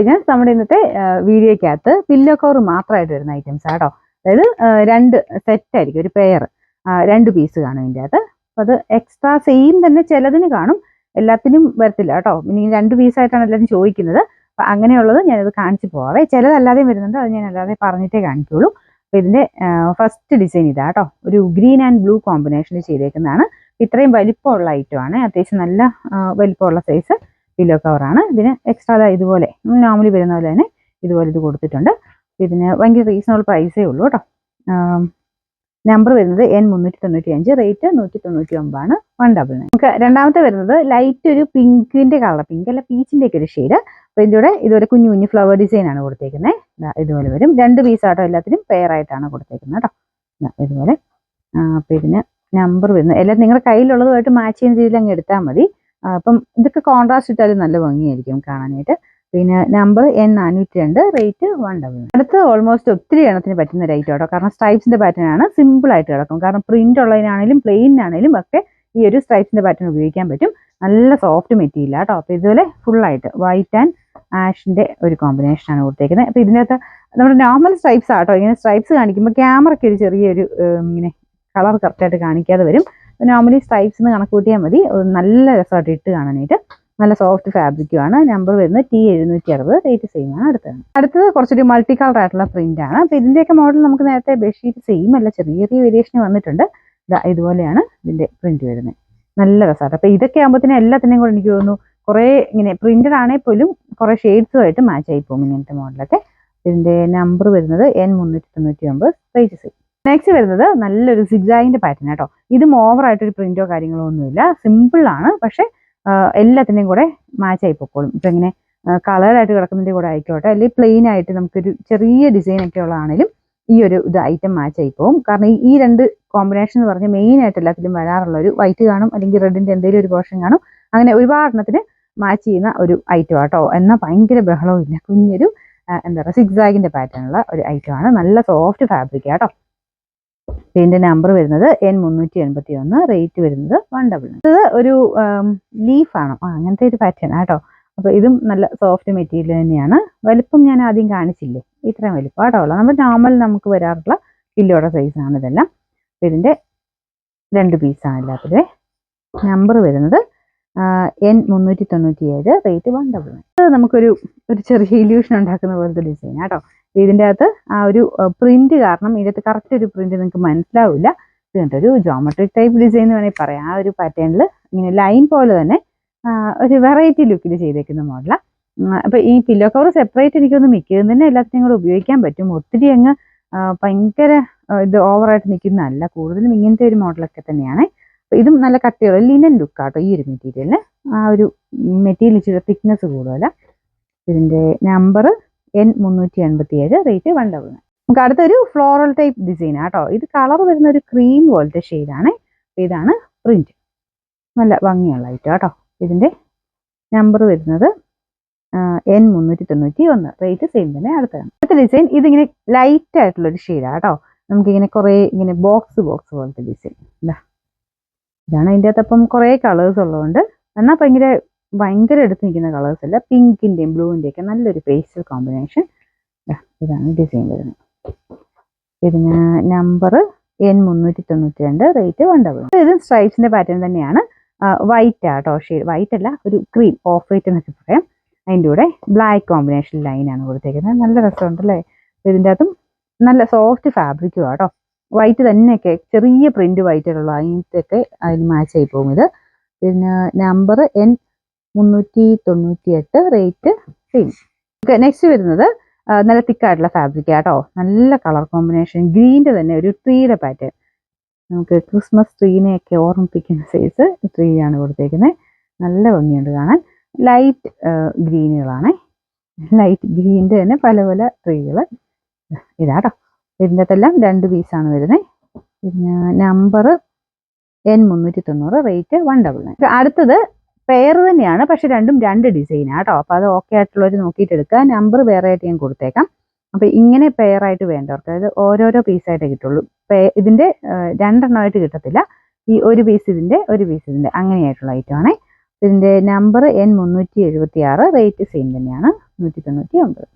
ഞാൻ നമ്മുടെ ഇന്നത്തെ വീഡിയോക്കകത്ത് പില്ലോ കവർ മാത്രമായിട്ട് വരുന്ന ഐറ്റംസ് ആട്ടോ. അതായത് 2 സെറ്റ് ആയിരിക്കും, ഒരു പെയർ 2 പീസ് കാണും ഇതിൻ്റെ അകത്ത്. അപ്പോൾ അത് എക്സ്ട്രാ സെയിം തന്നെ ചിലതിന് കാണും, എല്ലാത്തിനും വരത്തില്ല കേട്ടോ. ഇനി 2 പീസായിട്ടാണ് എല്ലാവരും ചോദിക്കുന്നത്. അപ്പം അങ്ങനെയുള്ളത് ഞാനത് കാണിച്ച് പോവാവേ. ചിലതല്ലാതെയും വരുന്നുണ്ട്, അത് ഞാൻ അല്ലാതെ പറഞ്ഞിട്ടേ കാണിക്കുള്ളൂ. അപ്പോൾ ഇതിൻ്റെ ഫസ്റ്റ് ഡിസൈൻ ഇതാ കേട്ടോ, ഒരു ഗ്രീൻ ആൻഡ് ബ്ലൂ കോമ്പിനേഷനിൽ ചെയ്തേക്കുന്നതാണ്. ഇത്രയും വലിപ്പമുള്ള ഐറ്റമാണ്, അത്യാവശ്യം നല്ല വലിപ്പമുള്ള സൈസ് പില്ലോ കവറാണ്. ഇതിന് എക്സ്ട്രാ ഇതുപോലെ നോർമലി വരുന്ന പോലെ തന്നെ ഇതുപോലെ ഇത് കൊടുത്തിട്ടുണ്ട്. ഇതിന് ഭയങ്കര റീസണബിൾ പ്രൈസേ ഉള്ളൂ കേട്ടോ. നമ്പർ വരുന്നത് N395, റേറ്റ് 199 199. നമുക്ക് രണ്ടാമത്തെ വരുന്നത് ലൈറ്റ് ഒരു പിങ്കിന്റെ കളർ, പിങ്ക് അല്ല പീച്ചിന്റെ ഒക്കെ ഒരു ഷെയ്ഡ്. അപ്പോൾ ഇതിലൂടെ ഇതുപോലെ കുഞ്ഞു കുഞ്ഞു ഫ്ലവർ ഡിസൈൻ ആണ് കൊടുത്തേക്കുന്നത്. ഇതുപോലെ വരും, 2 പീസാട്ടോ, എല്ലാത്തിനും പെയർ ആയിട്ടാണ് കൊടുത്തേക്കുന്നത് കേട്ടോ. ഇതുപോലെ. അപ്പോൾ ഇതിന് നമ്പർ വരുന്നത് എല്ലാം നിങ്ങളുടെ കയ്യിലുള്ളതുമായിട്ട് മാച്ച് ചെയ്യുന്ന രീതിയിൽ അങ്ങ് എടുത്താൽ മതി. അപ്പം ഇതൊക്കെ കോൺട്രാസ്റ്റ് ഇട്ടാലും നല്ല ഭംഗിയായിരിക്കും കാണാനായിട്ട്. പിന്നെ നമ്പർ N402, റേറ്റ് 199. അടുത്ത് ഓൾമോസ്റ്റ് ഒത്തിരി എണ്ണത്തിന് പറ്റുന്ന ഒരു ഐറ്റം കേട്ടോ, കാരണം സ്ട്രൈപ്സിന്റെ പാറ്റേൺ ആണ്, സിമ്പിൾ ആയിട്ട് കിടക്കും. കാരണം പ്രിന്റ് ഉള്ളതിനാണെങ്കിലും പ്ലെയിനാണെങ്കിലും ഒക്കെ ഈ ഒരു സ്ട്രൈപ്സിന്റെ പാറ്റേൺ ഉപയോഗിക്കാൻ പറ്റും. നല്ല സോഫ്റ്റ് മെറ്റീരിയൽ കേട്ടോ. അപ്പോൾ ഇതുപോലെ ഫുള്ളായിട്ട് വൈറ്റ് ആൻഡ് ആഷിന്റെ ഒരു കോമ്പിനേഷൻ ആണ് കൊടുത്തേക്കുന്നത്. അപ്പോൾ ഇതിനകത്ത് നമ്മുടെ നോർമൽ സ്ട്രൈപ്സ് ആട്ടോ. ഇങ്ങനെ സ്ട്രൈപ്സ് കാണിക്കുമ്പോൾ ക്യാമറയ്ക്ക് ഒരു ചെറിയൊരു ഇങ്ങനെ കളർ കറക്റ്റായിട്ട് കാണിക്കാതെ വരും. നോർമലി സ്ട്രൈപ്സ് എന്ന് കണക്ക് കൂട്ടിയാൽ മതി. നല്ല രസമായിട്ട് ഇട്ട് കാണാനായിട്ട്. നല്ല സോഫ്റ്റ് ഫാബ്രിക്കുമാണ്. നമ്പർ വരുന്നത് T760, റേറ്റ് സെയിം ആണ്. അടുത്തത് കുറച്ചൊരു മൾട്ടി കളർ ആയിട്ടുള്ള പ്രിന്റ് ആണ്. അപ്പോൾ ഇതിന്റെയൊക്കെ മോഡൽ നമുക്ക് നേരത്തെ ബെഡ്ഷീറ്റ് സെയിം അല്ല, ചെറിയ ചെറിയ വേരിയേഷൻ വന്നിട്ടുണ്ട്. ഇതുപോലെയാണ് ഇതിന്റെ പ്രിന്റ് വരുന്നത്. നല്ല രസമാണ്. അപ്പോൾ ഇതൊക്കെ ആകുമ്പോഴത്തേനും എല്ലാത്തിനെയും കൂടെ എനിക്ക് തോന്നുന്നു കുറേ ഇങ്ങനെ പ്രിന്റഡ് ആണെങ്കിൽ പോലും കുറേ ഷെയ്ഡ്സുമായിട്ട് മാച്ച് ആയി പോകും ഇങ്ങനത്തെ മോഡലൊക്കെ. ഇതിന്റെ നമ്പർ വരുന്നത് N399, റേറ്റ് സെയിം. നെക്സ്റ്റ് വരുന്നത് നല്ലൊരു സിഗ്സാഗിന്റെ പാറ്റേൺ കേട്ടോ. ഇതും ഓവറായിട്ടൊരു പ്രിന്റോ കാര്യങ്ങളോ ഒന്നുമില്ല, സിമ്പിൾ ആണ്. പക്ഷെ എല്ലാത്തിൻ്റെയും കൂടെ മാച്ച് ആയി പൊക്കോളും. ഇപ്പം ഇങ്ങനെ കളറായിട്ട് കിടക്കുന്നതിൻ്റെ കൂടെ ആയിക്കോട്ടെ, അല്ലെങ്കിൽ പ്ലെയിൻ ആയിട്ട് നമുക്കൊരു ചെറിയ ഡിസൈൻ ഒക്കെ ഉള്ളതാണെങ്കിലും ഈ ഒരു ഇത് ഐറ്റം മാച്ച് ആയി പോകും. കാരണം ഈ 2 കോമ്പിനേഷൻ എന്ന് പറഞ്ഞാൽ മെയിൻ ആയിട്ട് എല്ലാത്തിലും വരാറുള്ള ഒരു വൈറ്റ് കാണും, അല്ലെങ്കിൽ റെഡിന്റെ എന്തെങ്കിലും ഒരു പോർഷൻ കാണും. അങ്ങനെ ഒരുപാടെണ്ണത്തിന് മാച്ച് ചെയ്യുന്ന ഒരു ഐറ്റം ആട്ടോ. എന്നാൽ ഭയങ്കര ബഹളവും ഇല്ല, കുഞ്ഞൊരു എന്താ പറയുക സിഗ്സാഗിന്റെ പാറ്റേൺ ഉള്ള ഒരു ഐറ്റം ആണ്. നല്ല സോഫ്റ്റ് ഫാബ്രിക് ആട്ടോ. ഇതിന്റെ നമ്പർ വരുന്നത് N381, റേറ്റ് വരുന്നത് 199. ഇത് ഒരു ലീഫാണോ, അങ്ങനത്തെ ഒരു പാറ്റേൺ ആട്ടോ. അപ്പോൾ ഇതും നല്ല സോഫ്റ്റ് മെറ്റീരിയൽ തന്നെയാണ്. വലിപ്പം ഞാൻ ആദ്യം കാണിച്ചില്ലേ, ഇത്രയും വലിപ്പം ആട്ടോ ഉള്ളത്. നമ്മൾ നോർമൽ നമുക്ക് വരാറുള്ള കില്ലോയുടെ സൈസാണ് ഇതെല്ലാം. അപ്പോൾ ഇതിന്റെ 2 പീസാണ് എല്ലാത്തിലും. നമ്പർ വരുന്നത് N397, റേറ്റ് 199. ഇത് നമുക്കൊരു ചെറിയ ഇല്യൂഷൻ ഉണ്ടാക്കുന്ന പോലത്തെ ഡിസൈൻ ആട്ടോ. ഇതിൻ്റെ അകത്ത് ആ ഒരു പ്രിന്റ് കാരണം ഇതിനകത്ത് കറക്റ്റ് ഒരു പ്രിന്റ് നിങ്ങൾക്ക് മനസ്സിലാവില്ല. ഇത് കണ്ടൊരു ജോമെട്രിക് ടൈപ്പ് ഡിസൈൻ എന്ന് വേണമെങ്കിൽ പറയാം. ആ ഒരു പാറ്റേണിൽ ഇങ്ങനെ ലൈൻ പോലെ തന്നെ ഒരു വെറൈറ്റി ലുക്കിൽ ചെയ്തേക്കുന്ന മോഡലാണ്. അപ്പോൾ ഈ പില്ലോ കവർ സെപ്പറേറ്റ് എനിക്കൊന്ന് മിക്കതും തന്നെ എല്ലാത്തിനും കൂടെ ഉപയോഗിക്കാൻ പറ്റും. ഒത്തിരി അങ്ങ് ഭയങ്കര ഇത് ഓവറായിട്ട് നിൽക്കുന്നതല്ല, കൂടുതലും ഇങ്ങനത്തെ ഒരു മോഡലൊക്കെ തന്നെയാണ്. അപ്പോൾ ഇതും നല്ല കട്ടിയുള്ള ലിനൻ ലുക്കാട്ടോ ഈ ഒരു മെറ്റീരിയലിന്. ആ ഒരു മെറ്റീരിയൽ ഇച്ചിരി തിക്നെസ് കൂടുതല. ഇതിൻ്റെ നമ്പർ N387, റേറ്റ് 199. നമുക്ക് അടുത്തൊരു ഫ്ലോറൽ ടൈപ്പ് ഡിസൈൻ ആട്ടോ. ഇത് കളർ വരുന്ന ഒരു ക്രീം പോലത്തെ ഷെയ്ഡാണ്. ഇതാണ് പ്രിന്റ്, നല്ല ഭംഗിയുള്ള ഐറ്റം ആട്ടോ. ഇതിന്റെ നമ്പർ വരുന്നത് N391, റേറ്റ് സെയിം തന്നെ. അടുത്ത ഡിസൈൻ ഇതിങ്ങനെ ലൈറ്റ് ആയിട്ടുള്ള ഒരു ഷെയ്ഡാണ് കേട്ടോ. നമുക്കിങ്ങനെ കുറേ ഇങ്ങനെ ബോക്സ് പോലത്തെ ഡിസൈൻ. ഇതാണ് അതിൻ്റെ അകത്ത്. അപ്പം കുറേ കളേഴ്സ് ഉള്ളതുകൊണ്ട് എന്നാൽ ഭയങ്കര എടുത്ത് നിൽക്കുന്ന കളേഴ്സ് അല്ല, പിങ്കിന്റെയും ബ്ലൂവിൻ്റെയും ഒക്കെ നല്ലൊരു പേസ്റ്റൽ കോമ്പിനേഷൻ. ഇതാണ് ഡിസൈൻ വരുന്നത്. ഇതിന് നമ്പർ N392, റേറ്റ് 199. ഇത് സ്ട്രൈപ്സിന്റെ പാറ്റേൺ തന്നെയാണ്. വൈറ്റ് ആട്ടോ ഷെയ്ഡ്, വൈറ്റ് അല്ല ഒരു ക്രീം ഓഫ് വൈറ്റ് എന്നൊക്കെ പറയാം. അതിൻ്റെ കൂടെ ബ്ലാക്ക് കോമ്പിനേഷൻ ലൈനാണ് കൊടുത്തേക്കുന്നത്. നല്ല രസമുണ്ട് അല്ലേ. ഇതിൻ്റെ അകത്തും നല്ല സോഫ്റ്റ് ഫാബ്രിക്കും ആട്ടോ. വൈറ്റ് തന്നെയൊക്കെ ചെറിയ പ്രിന്റ് വൈറ്റിലുള്ള അതിനൊക്കെ അതിന് മാച്ച് ആയി പോകും ഇത്. പിന്നെ number N398, rate same. Next വരുന്നത് നല്ല തിക്കായിട്ടുള്ള ഫാബ്രിക് ആട്ടോ. നല്ല കളർ കോമ്പിനേഷൻ, ഗ്രീൻ്റെ തന്നെ ഒരു ട്രീയുടെ പാറ്റേൺ. നമുക്ക് ക്രിസ്മസ് ട്രീനെയൊക്കെ ഓർമ്മിപ്പിക്കുന്ന സൈസ് ട്രീയാണ് കൊടുത്തേക്കുന്നത്. നല്ല ഭംഗിയുണ്ട് കാണാൻ. ലൈറ്റ് ഗ്രീനുകളാണ്, ലൈറ്റ് ഗ്രീൻ്റെ തന്നെ പല പല ട്രീകൾ. ഇതാട്ടോ. ഇതിൻ്റെ അകത്തെല്ലാം 2 പീസാണ് വരുന്നത്. പിന്നെ നമ്പർ N390, റേറ്റ് 199. അടുത്തത് പെയർ തന്നെയാണ്, പക്ഷെ രണ്ടും 2 ഡിസൈനാണ് കേട്ടോ. അപ്പോൾ അത് ഓക്കെ ആയിട്ടുള്ളവർ നോക്കിയിട്ട് എടുക്കുക. നമ്പർ വേറെ ആയിട്ട് ഞാൻ കൊടുത്തേക്കാം. അപ്പോൾ ഇങ്ങനെ പെയർ ആയിട്ട് വേണ്ടവർക്ക്, അതായത് ഓരോരോ പീസായിട്ടേ കിട്ടുള്ളൂ. ഇതിൻ്റെ 2 എണ്ണമായിട്ട് കിട്ടത്തില്ല. ഈ ഒരു പീസ് ഇതിൻ്റെ അങ്ങനെയായിട്ടുള്ള ഐറ്റം ആണേ. ഇതിൻ്റെ നമ്പർ N376, റേറ്റ് സെയിം തന്നെയാണ് 199.